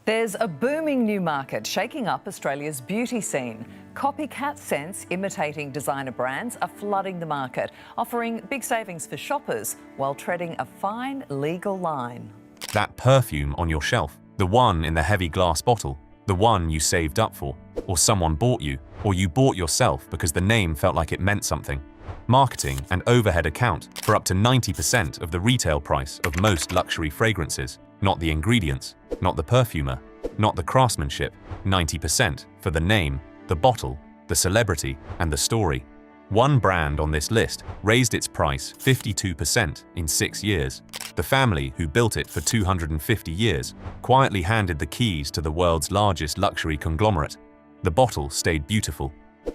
There's a booming new market shaking up Australia's beauty scene. Copycat scents imitating designer brands are flooding the market, offering big savings for shoppers while treading a fine legal line. That perfume on your shelf, the one in the heavy glass bottle, the one you saved up for, or someone bought you, or you bought yourself because the name felt like it meant something. Marketing and overhead account for up to 90% of the retail price of most luxury fragrances. Not the ingredients, not the perfumer, not the craftsmanship, 90% for the name, the bottle, the celebrity, and the story. One brand on this list raised its price 52% in 6 years. The family who built it for 250 years quietly handed the keys to the world's largest luxury conglomerate. The bottle stayed beautiful.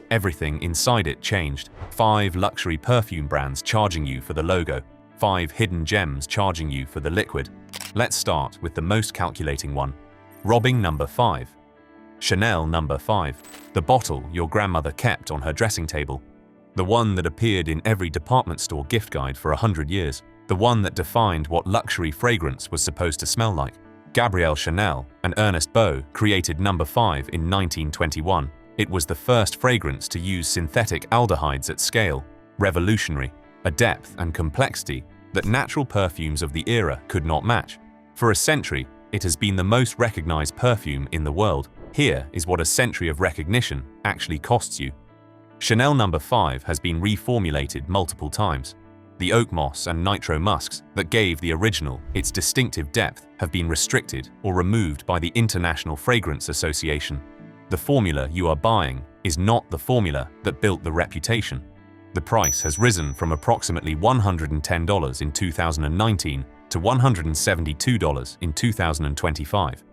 Everything inside it changed. 5 luxury perfume brands charging you for the logo. 5 hidden gems charging you for the liquid. Let's start with the most calculating one. Robbing number 5. Chanel number 5. The bottle your grandmother kept on her dressing table. The one that appeared in every department store gift guide for 100 years. The one that defined what luxury fragrance was supposed to smell like. Gabrielle Chanel and Ernest Beau created number 5 in 1921. It was the first fragrance to use synthetic aldehydes at scale. Revolutionary. A depth and complexity that natural perfumes of the era could not match. For a century, it has been the most recognized perfume in the world. Here is what a century of recognition actually costs you. Chanel number 5 has been reformulated multiple times. The oak moss and nitro musks that gave the original its distinctive depth have been restricted or removed by the International Fragrance Association. The formula you are buying is not the formula that built the reputation. The price has risen from approximately $110 in 2019 to $172 in 2025,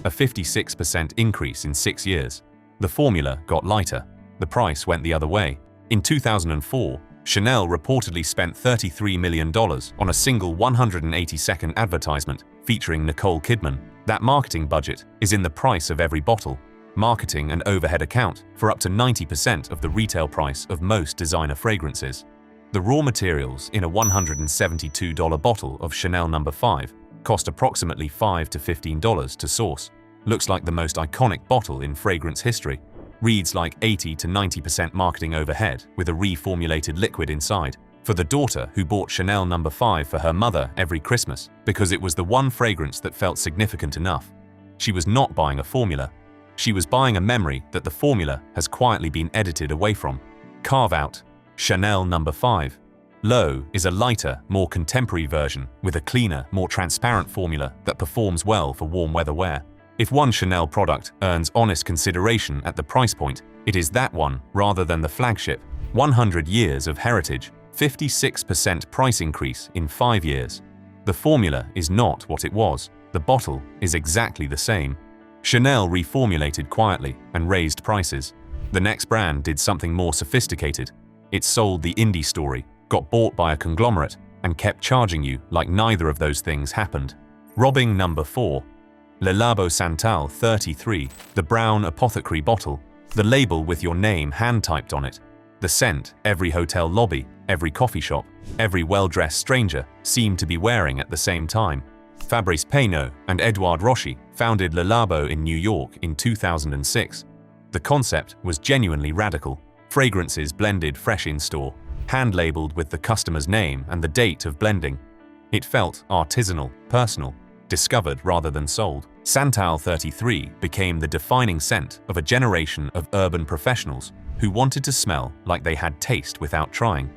a 56% increase in 6 years. The formula got lighter. The price went the other way. In 2004, Chanel reportedly spent $33 million on a single 180-second advertisement featuring Nicole Kidman. That marketing budget is in the price of every bottle. Marketing and overhead account for up to 90% of the retail price of most designer fragrances. The raw materials in a $172 bottle of Chanel number 5 cost approximately $5 to $15 to source. Looks like the most iconic bottle in fragrance history. Reads like 80 to 90% marketing overhead with a reformulated liquid inside. For the daughter who bought Chanel number 5 for her mother every Christmas because it was the one fragrance that felt significant enough. She was not buying a formula. She was buying a memory that the formula has quietly been edited away from. Carve out. Chanel number 5. L'Eau is a lighter, more contemporary version with a cleaner, more transparent formula that performs well for warm weather wear. If one Chanel product earns honest consideration at the price point, it is that one rather than the flagship. 100 years of heritage, 56% price increase in 5 years. The formula is not what it was. The bottle is exactly the same. Chanel reformulated quietly and raised prices. The next brand did something more sophisticated. It sold the indie story, got bought by a conglomerate, and kept charging you like neither of those things happened. Robbing number 4. Le Labo Santal 33, the brown apothecary bottle, the label with your name hand-typed on it. The scent every hotel lobby, every coffee shop, every well-dressed stranger seemed to be wearing at the same time. Fabrice Peinot and Edouard Rochi founded Le Labo in New York in 2006. The concept was genuinely radical. Fragrances blended fresh in-store, hand-labeled with the customer's name and the date of blending. It felt artisanal, personal, discovered rather than sold. Santal 33 became the defining scent of a generation of urban professionals who wanted to smell like they had taste without trying.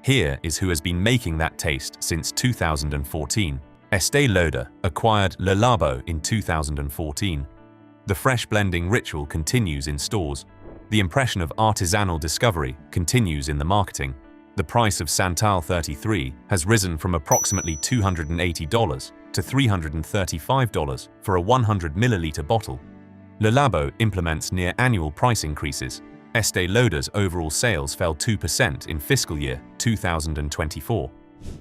Here is who has been making that taste since 2014. Estée Lauder acquired Le Labo in 2014. The fresh blending ritual continues in stores. The impression of artisanal discovery continues in the marketing. The price of Santal 33 has risen from approximately $280 to $335 for a 100 milliliter bottle. Le Labo implements near annual price increases. Estée Lauder's overall sales fell 2% in fiscal year 2024.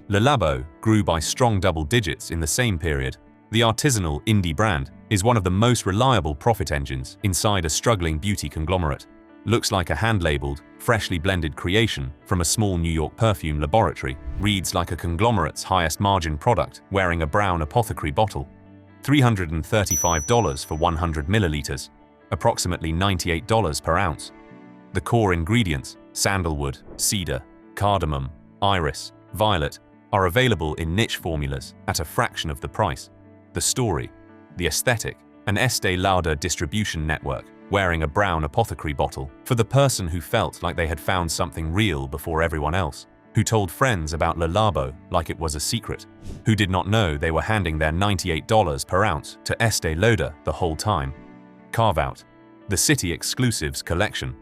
Le Labo grew by strong double digits in the same period. The artisanal indie brand is one of the most reliable profit engines inside a struggling beauty conglomerate. Looks like a hand-labeled, freshly blended creation from a small New York perfume laboratory. Reads like a conglomerate's highest margin product wearing a brown apothecary bottle. $335 for 100 milliliters, approximately $98 per ounce. The core ingredients, sandalwood, cedar, cardamom, iris, violet, are available in niche formulas at a fraction of the price. The story, the aesthetic, an Estée Lauder distribution network, wearing a brown apothecary bottle for the person who felt like they had found something real before everyone else, who told friends about Le Labo like it was a secret, who did not know they were handing their $98 per ounce to Estée Lauder the whole time. Carve Out, the City Exclusives collection,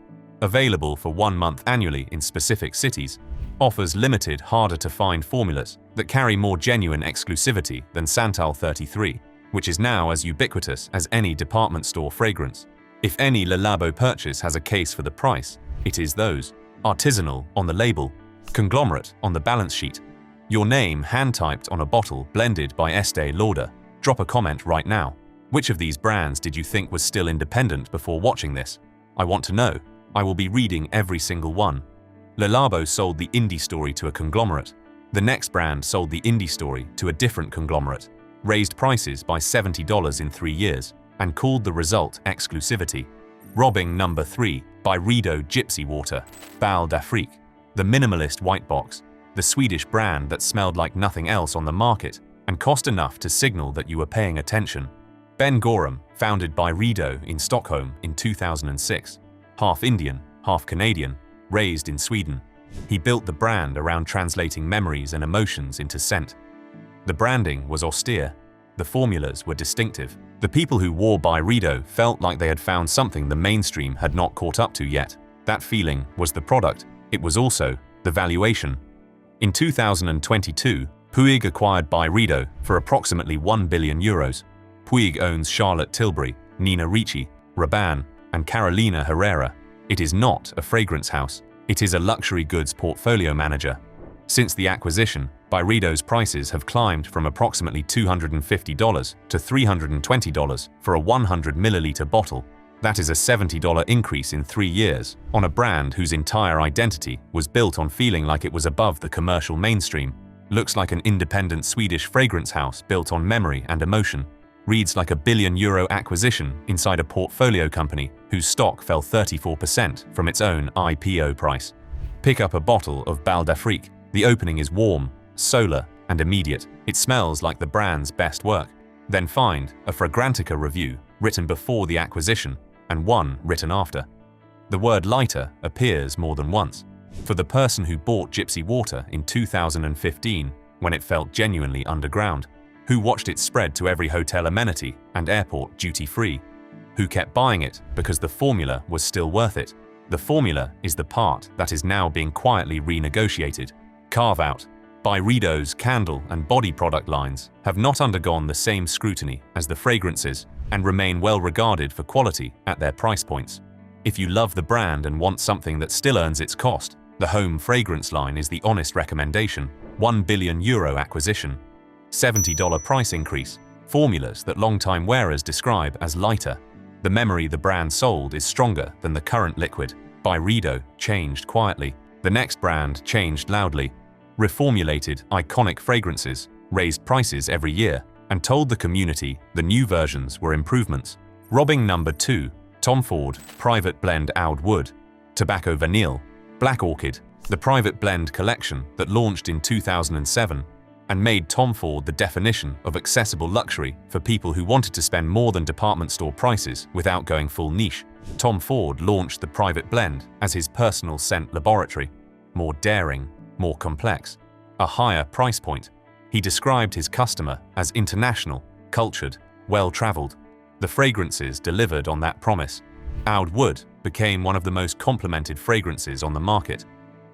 available for 1 month annually in specific cities, offers limited, harder-to-find formulas that carry more genuine exclusivity than Santal 33, which is now as ubiquitous as any department store fragrance. If any Le Labo purchase has a case for the price, it is those. Artisanal on the label, conglomerate on the balance sheet. Your name hand-typed on a bottle blended by Estée Lauder. Drop a comment right now. Which of these brands did you think was still independent before watching this? I want to know. I will be reading every single one. Le Labo sold the indie story to a conglomerate. The next brand sold the indie story to a different conglomerate, raised prices by $70 in 3 years, and called the result exclusivity. Robbing number 3, Byredo Gypsy Water, Bal d'Afrique, the minimalist white box, the Swedish brand that smelled like nothing else on the market and cost enough to signal that you were paying attention. Ben Gorham founded Byredo in Stockholm in 2006. Half Indian, half Canadian, raised in Sweden. He built the brand around translating memories and emotions into scent. The branding was austere. The formulas were distinctive. The people who wore Byredo felt like they had found something the mainstream had not caught up to yet. That feeling was the product. It was also the valuation. In 2022, Puig acquired Byredo for approximately €1 billion. Puig owns Charlotte Tilbury, Nina Ricci, Rabanne, and Carolina Herrera. It is not a fragrance house. It is a luxury goods portfolio manager. Since the acquisition, Byredo's prices have climbed from approximately $250 to $320 for a 100 milliliter bottle. That is a $70 increase in 3 years on a brand whose entire identity was built on feeling like it was above the commercial mainstream. Looks like an independent Swedish fragrance house built on memory and emotion. Reads like a €1 billion acquisition inside a portfolio company whose stock fell 34% from its own IPO price. Pick up a bottle of Bal d'Afrique. The opening is warm, solar, and immediate. It smells like the brand's best work. Then find a Fragrantica review written before the acquisition and one written after. The word lighter appears more than once. For the person who bought Gypsy Water in 2015 when it felt genuinely underground, who watched it spread to every hotel amenity and airport duty-free, who kept buying it because the formula was still worth it. The formula is the part that is now being quietly renegotiated. Carve Out. Byredo's candle and body product lines have not undergone the same scrutiny as the fragrances and remain well regarded for quality at their price points. If you love the brand and want something that still earns its cost, the home fragrance line is the honest recommendation. €1 billion acquisition. $70 price increase. Formulas that long-time wearers describe as lighter. The memory the brand sold is stronger than the current liquid. Byredo changed quietly. The next brand changed loudly. Reformulated iconic fragrances, raised prices every year, and told the community the new versions were improvements. Robbing number 2, Tom Ford Private Blend Oud Wood, Tobacco Vanille, Black Orchid, the private blend collection that launched in 2007 and made Tom Ford the definition of accessible luxury for people who wanted to spend more than department store prices without going full niche. Tom Ford launched the private blend as his personal scent laboratory. More daring, more complex, a higher price point. He described his customer as international, cultured, well-traveled. The fragrances delivered on that promise. Oud Wood became one of the most complimented fragrances on the market.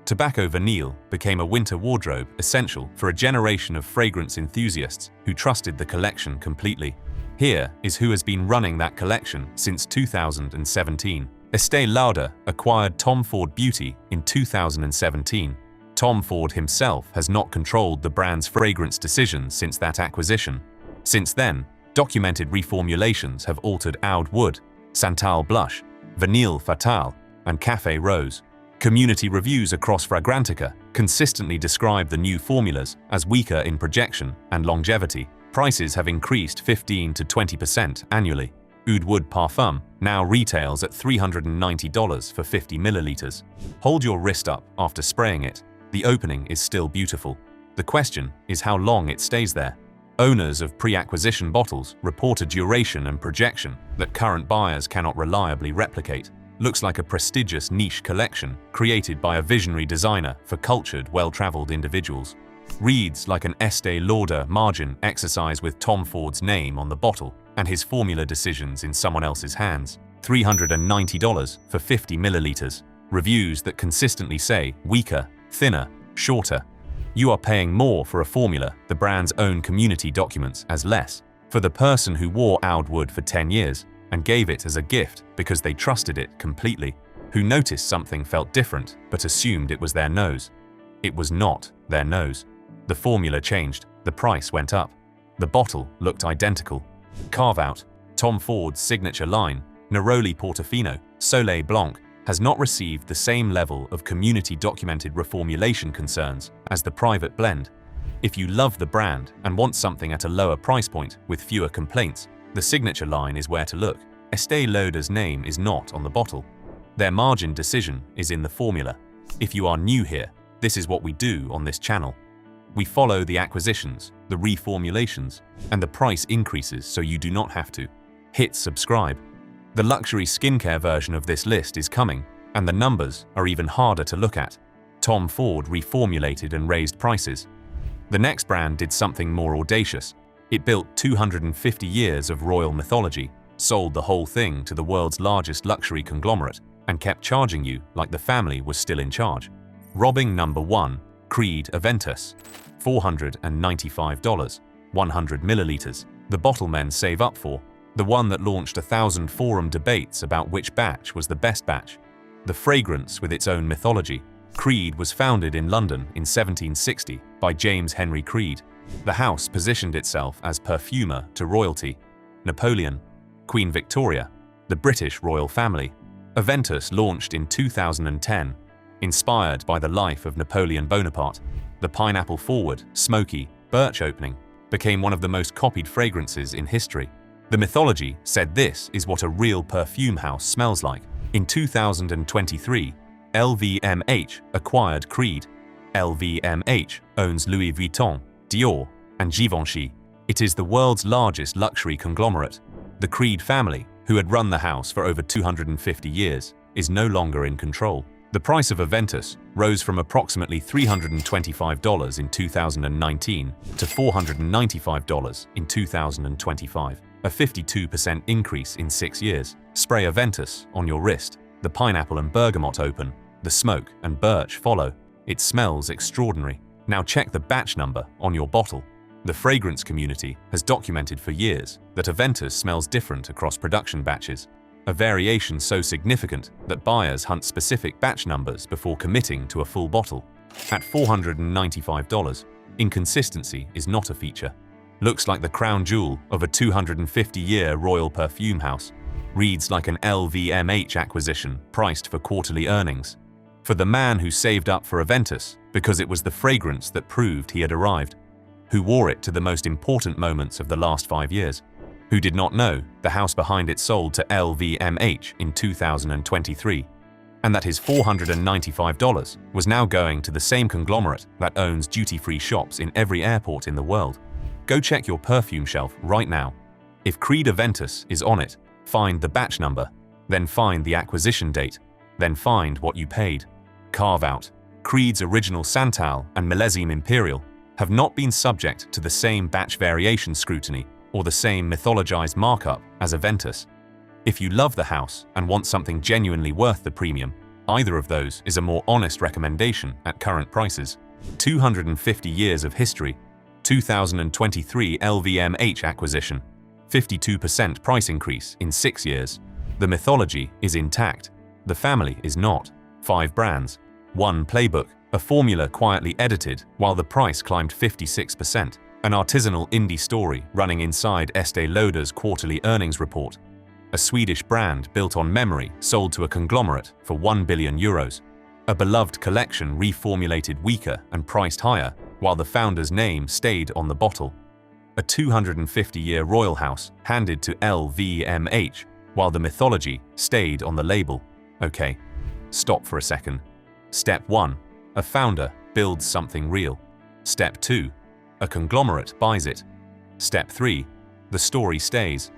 Tobacco Vanille became a winter wardrobe essential for a generation of fragrance enthusiasts who trusted the collection completely. Here is who has been running that collection since 2017. Estée Lauder acquired Tom Ford Beauty in 2017. Tom Ford himself has not controlled the brand's fragrance decisions since that acquisition. Since then, documented reformulations have altered Oud Wood, Santal Blush, Vanille Fatale, and Café Rose. Community reviews across Fragrantica consistently describe the new formulas as weaker in projection and longevity. Prices have increased 15 to 20% annually. Oud Wood Parfum now retails at $390 for 50 milliliters. Hold your wrist up after spraying it. The opening is still beautiful. The question is how long it stays there. Owners of pre-acquisition bottles report a duration and projection that current buyers cannot reliably replicate. Looks like a prestigious niche collection created by a visionary designer for cultured, well-traveled individuals. Reads like an Estee Lauder margin exercise with Tom Ford's name on the bottle and his formula decisions in someone else's hands. $390 for 50 milliliters. Reviews that consistently say weaker, thinner, shorter. You are paying more for a formula the brand's own community documents as less. For the person who wore Oud Wood for 10 years and gave it as a gift because they trusted it completely, who noticed something felt different but assumed it was their nose. It was not their nose. The formula changed, the price went up. The bottle looked identical. Carve out, Tom Ford's signature line, Neroli Portofino, Soleil Blanc, has not received the same level of community-documented reformulation concerns as the private blend. If you love the brand and want something at a lower price point with fewer complaints, the signature line is where to look. Estee Lauder's name is not on the bottle. Their margin decision is in the formula. If you are new here, this is what we do on this channel. We follow the acquisitions, the reformulations, and the price increases so you do not have to. Hit subscribe. The luxury skincare version of this list is coming, and the numbers are even harder to look at. Tom Ford reformulated and raised prices. The next brand did something more audacious. It built 250 years of royal mythology, sold the whole thing to the world's largest luxury conglomerate, and kept charging you like the family was still in charge. Robbing number 1, Creed Aventus, $495, 100 milliliters. The bottle men save up for, the one that launched 1,000 forum debates about which batch was the best batch. The fragrance with its own mythology. Creed was founded in London in 1760 by James Henry Creed. The house positioned itself as perfumer to royalty. Napoleon, Queen Victoria, the British royal family. Aventus launched in 2010. Inspired by the life of Napoleon Bonaparte, the pineapple-forward, smoky, birch opening became one of the most copied fragrances in history. The mythology said this is what a real perfume house smells like. In 2023, LVMH acquired Creed. LVMH owns Louis Vuitton, Dior, and Givenchy. It is the world's largest luxury conglomerate. The Creed family, who had run the house for over 250 years, is no longer in control. The price of Aventus rose from approximately $325 in 2019 to $495 in 2025, a 52% increase in 6 years. Spray Aventus on your wrist. The pineapple and bergamot open. The smoke and birch follow. It smells extraordinary. Now check the batch number on your bottle. The fragrance community has documented for years that Aventus smells different across production batches. A variation so significant that buyers hunt specific batch numbers before committing to a full bottle. At $495, inconsistency is not a feature. Looks like the crown jewel of a 250-year royal perfume house. Reads like an LVMH acquisition priced for quarterly earnings. For the man who saved up for Aventus because it was the fragrance that proved he had arrived. Who wore it to the most important moments of the last 5 years. Who did not know the house behind it sold to LVMH in 2023, and that his $495 was now going to the same conglomerate that owns duty-free shops in every airport in the world. Go check your perfume shelf right now. If Creed Aventus is on it, find the batch number, then find the acquisition date, then find what you paid. Carve out. Creed's original Santal and Millésime Imperial have not been subject to the same batch variation scrutiny or the same mythologized markup as Aventus. If you love the house and want something genuinely worth the premium, either of those is a more honest recommendation at current prices. 250 years of history. 2023 LVMH acquisition. 52% price increase in 6 years. The mythology is intact. The family is not. 5 brands. 1 playbook. A formula quietly edited while the price climbed 56%. An artisanal indie story running inside Estee Lauder's quarterly earnings report. A Swedish brand built on memory sold to a conglomerate for 1 billion euros. A beloved collection reformulated weaker and priced higher while the founder's name stayed on the bottle. a 250-year royal house handed to LVMH, while the mythology stayed on the label. Okay, stop for a second. Step 1. A founder builds something real. Step 2. A conglomerate buys it. Step 3. The story stays.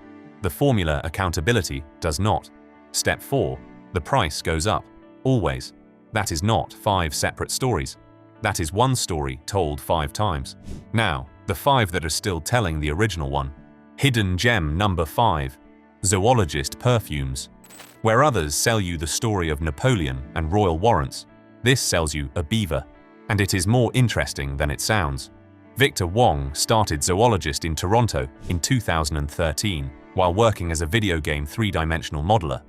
The formula accountability does not. Step 4. The price goes up. Always. That is not 5 separate stories. That is one story told 5 times. Now, the 5 that are still telling the original one. Hidden gem number 5. Zoologist perfumes. Where others sell you the story of Napoleon and royal warrants, this sells you a beaver. And it is more interesting than it sounds. Victor Wong started Zoologist in Toronto in 2013 while working as a video game 3-dimensional modeler.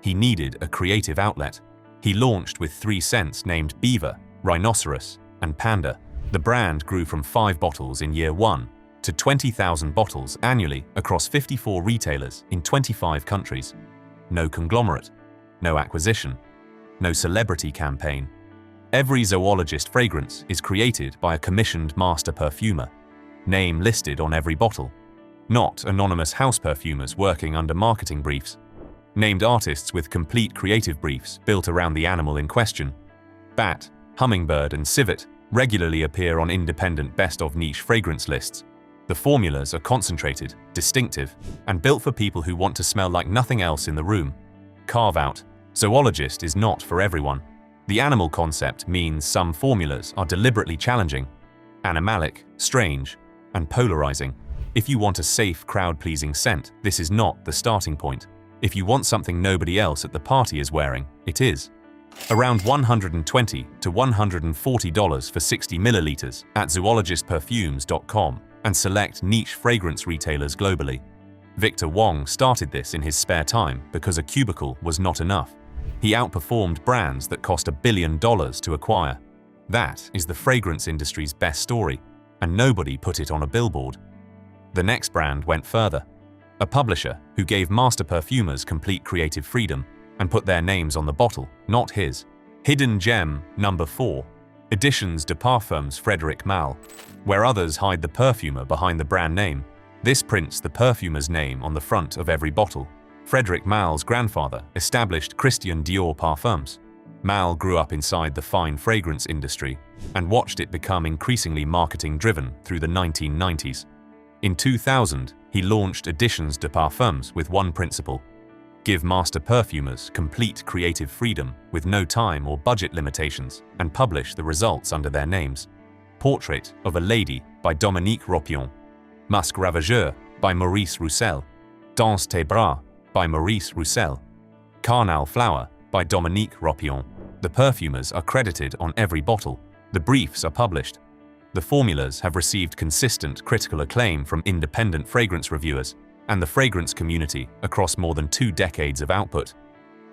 He needed a creative outlet. He launched with 3 scents named Beaver, Rhinoceros, and Panda. The brand grew from 5 bottles in year 1 to 20,000 bottles annually across 54 retailers in 25 countries. No conglomerate, no acquisition, no celebrity campaign. Every Zoologist fragrance is created by a commissioned master perfumer, name listed on every bottle. Not anonymous house perfumers working under marketing briefs. Named artists with complete creative briefs built around the animal in question. Bat, hummingbird, and civet regularly appear on independent best-of-niche fragrance lists. The formulas are concentrated, distinctive, and built for people who want to smell like nothing else in the room. Carve out. Zoologist is not for everyone. The animal concept means some formulas are deliberately challenging, animalic, strange, and polarizing. If you want a safe, crowd-pleasing scent, this is not the starting point. If you want something nobody else at the party is wearing, it is. Around $120 to $140 for 60 milliliters at zoologistperfumes.com and select niche fragrance retailers globally. Victor Wong started this in his spare time because a cubicle was not enough. He outperformed brands that cost $1 billion to acquire. That is the fragrance industry's best story, and nobody put it on a billboard. The next brand went further. A publisher who gave master perfumers complete creative freedom and put their names on the bottle, not his. Hidden gem number 4. Editions de Parfums Frédéric Malle. Where others hide the perfumer behind the brand name, this prints the perfumer's name on the front of every bottle. Frédéric Malle's grandfather established Christian Dior Parfums. Malle grew up inside the fine fragrance industry and watched it become increasingly marketing-driven through the 1990s. In 2000, he launched Editions de Parfums with one principle: give master perfumers complete creative freedom with no time or budget limitations and publish the results under their names. Portrait of a Lady by Dominique Ropion. Masque Ravageur by Maurice Roussel. Dans tes bras by Maurice Roussel. Carnal Flower by Dominique Ropion. The perfumers are credited on every bottle. The briefs are published. The formulas have received consistent critical acclaim from independent fragrance reviewers and the fragrance community across more than 2 decades of output.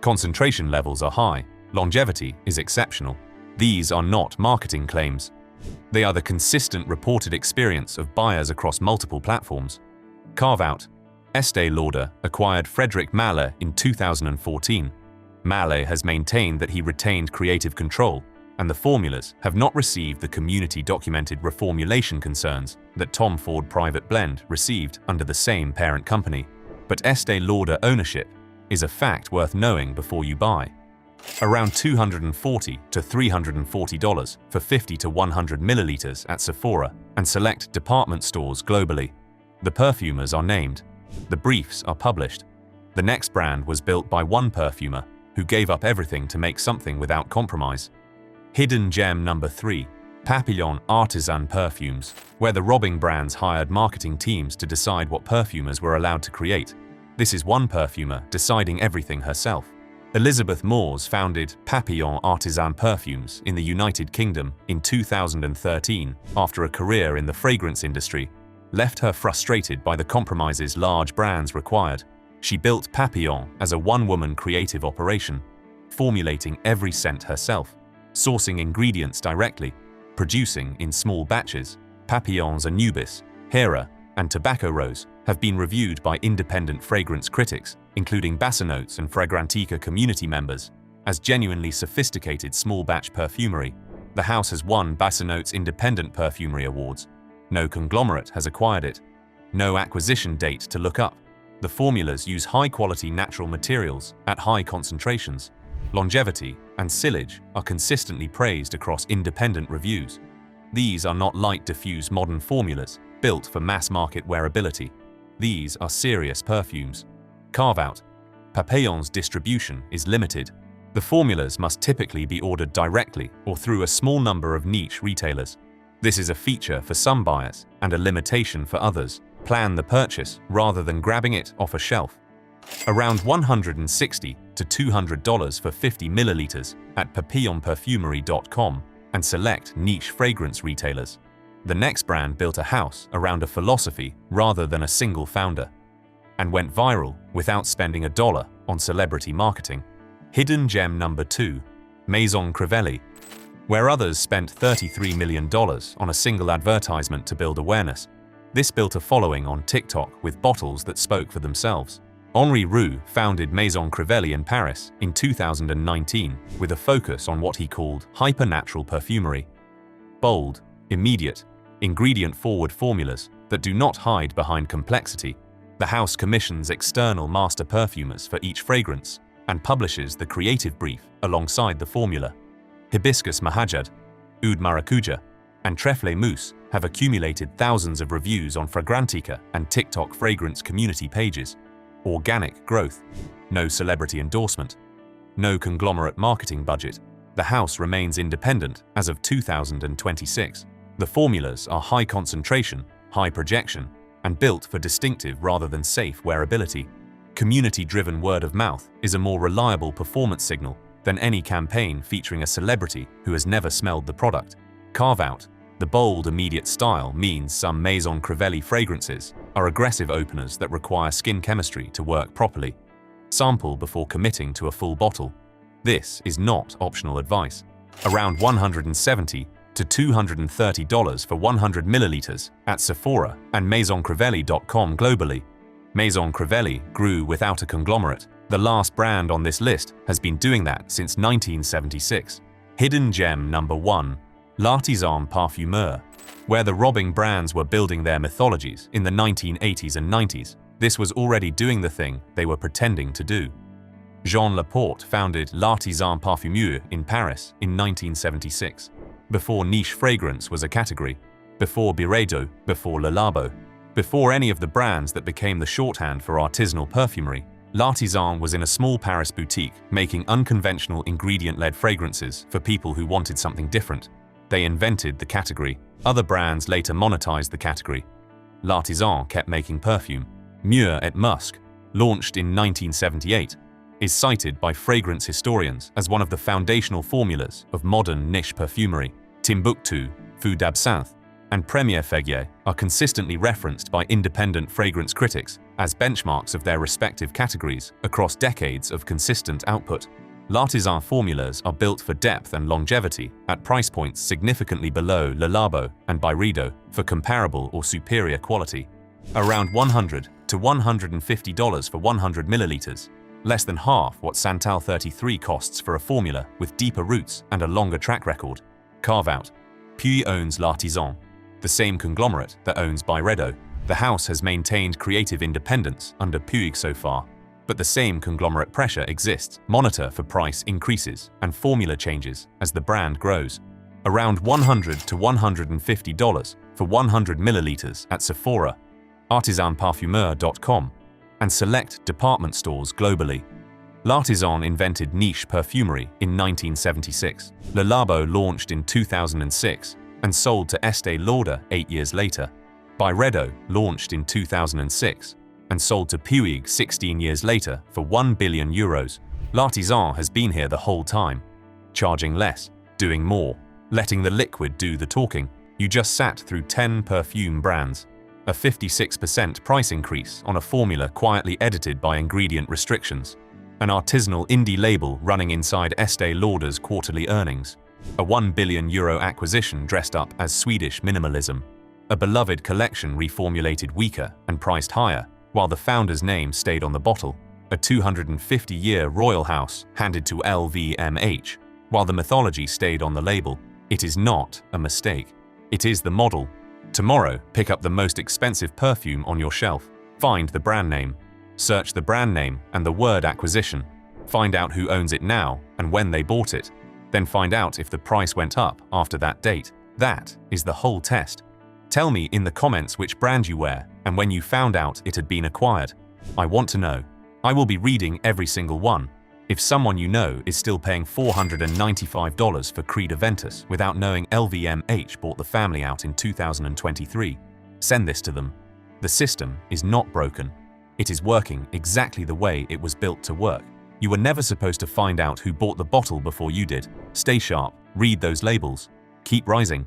Concentration levels are high. Longevity is exceptional. These are not marketing claims. They are the consistent reported experience of buyers across multiple platforms. Carve out. Estée Lauder acquired Frédéric Malle in 2014. Malle has maintained that he retained creative control, and the formulas have not received the community-documented reformulation concerns that Tom Ford Private Blend received under the same parent company. But Estée Lauder ownership is a fact worth knowing before you buy. Around $240 to $340 for 50 to 100 milliliters at Sephora and select department stores globally. The perfumers are named. The briefs are published. The next brand was built by one perfumer who gave up everything to make something without compromise. Hidden gem number 3. Papillon Artisan Perfumes, where the robbing brands hired marketing teams to decide what perfumers were allowed to create. This is one perfumer deciding everything herself. Elizabeth Moores founded Papillon Artisan Perfumes in the United Kingdom in 2013 after a career in the fragrance industry left her frustrated by the compromises large brands required. She built Papillon as a one-woman creative operation, formulating every scent herself, sourcing ingredients directly, producing in small batches. Papillon's Anubis, Hera, and Tobacco Rose have been reviewed by independent fragrance critics, including Bassanotes and Fragrantica community members, as genuinely sophisticated small-batch perfumery. The house has won Bassanotes Independent Perfumery Awards. No conglomerate has acquired it. no acquisition date to look up. The formulas use high-quality natural materials at high concentrations. Longevity and sillage are consistently praised across independent reviews. These are not light, diffuse modern formulas built for mass-market wearability. These are serious perfumes. Carve-out. Papillon's distribution is limited. The formulas must typically be ordered directly or through a small number of niche retailers. This is a feature for some buyers and a limitation for others. Plan the purchase rather than grabbing it off a shelf. Around $160 to $200 for 50 milliliters at papillonperfumery.com and select niche fragrance retailers. The next brand built a house around a philosophy rather than a single founder, and went viral without spending $1 on celebrity marketing. Hidden gem number 2, Maison Crivelli. Where others spent $33 million on a single advertisement to build awareness, this built a following on TikTok with bottles that spoke for themselves. Henri Roux founded Maison Crivelli in Paris in 2019 with a focus on what he called hyper-natural perfumery. Bold, immediate, ingredient-forward formulas that do not hide behind complexity. The house commissions external master perfumers for each fragrance and publishes the creative brief alongside the formula. Hibiscus Mahajad, Oud Maracuja, and Trèfle Mousse have accumulated thousands of reviews on Fragrantica and TikTok fragrance community pages. Organic growth. No celebrity endorsement. No conglomerate marketing budget. The house remains independent as of 2026. The formulas are high concentration, high projection, and built for distinctive rather than safe wearability. Community-driven word of mouth is a more reliable performance signal than any campaign featuring a celebrity who has never smelled the product. Carve-out. The bold, immediate style means some Maison Crivelli fragrances are aggressive openers that require skin chemistry to work properly. Sample before committing to a full bottle. This is not optional advice. Around $170 to $230 for 100 milliliters at Sephora and MaisonCrivelli.com globally. Maison Crivelli grew without a conglomerate. The last brand on this list has been doing that since 1976. Hidden gem number 1, L'Artisan Parfumeur. Where the robbing brands were building their mythologies in the 1980s and 90s, this was already doing the thing they were pretending to do. Jean Laporte founded L'Artisan Parfumeur in Paris in 1976. Before niche fragrance was a category, before Byredo, before Labo, before any of the brands that became the shorthand for artisanal perfumery, L'Artisan was in a small Paris boutique making unconventional ingredient-led fragrances for people who wanted something different. They invented the category. Other brands later monetized the category. L'Artisan kept making perfume. Mûr et Musc, launched in 1978, is cited by fragrance historians as one of the foundational formulas of modern niche perfumery. Timbuktu, Feu d'Absinthe, and Premier Feuillet are consistently referenced by independent fragrance critics as benchmarks of their respective categories across decades of consistent output. L'Artisan formulas are built for depth and longevity at price points significantly below Le Labo and Byredo for comparable or superior quality. Around $100 to $150 for 100 milliliters, less than half what Santal 33 costs for a formula with deeper roots and a longer track record. Carve-out. Puy owns L'Artisan, the same conglomerate that owns Byredo. The house has maintained creative independence under Puig so far, but the same conglomerate pressure exists. Monitor for price increases and formula changes as the brand grows. Around $100 to $150 for 100 milliliters at Sephora, artisanparfumeur.com, and select department stores globally. L'Artisan invented niche perfumery in 1976. Le Labo launched in 2006 and sold to Estée Lauder 8 years later. Byredo launched in 2006 and sold to Puig 16 years later for €1 billion. L'Artisan has been here the whole time, charging less, doing more, letting the liquid do the talking. You just sat through 10 perfume brands, a 56% price increase on a formula quietly edited by ingredient restrictions, an artisanal indie label running inside Estée Lauder's quarterly earnings, a €1 billion acquisition dressed up as Swedish minimalism, a beloved collection reformulated weaker and priced higher, while the founder's name stayed on the bottle, a 250-year royal house handed to LVMH, while the mythology stayed on the label. It is not a mistake. It is the model. Tomorrow, pick up the most expensive perfume on your shelf. Find the brand name. Search the brand name and the word acquisition. Find out who owns it now and when they bought it. Then find out if the price went up after that date. That is the whole test. Tell me in the comments which brand you wear and when you found out it had been acquired. I want to know. I will be reading every single one. If someone you know is still paying $495 for Creed Aventus without knowing LVMH bought the family out in 2023, send this to them. The system is not broken. It is working exactly the way it was built to work. You were never supposed to find out who bought the bottle before you did. Stay sharp, read those labels, keep rising.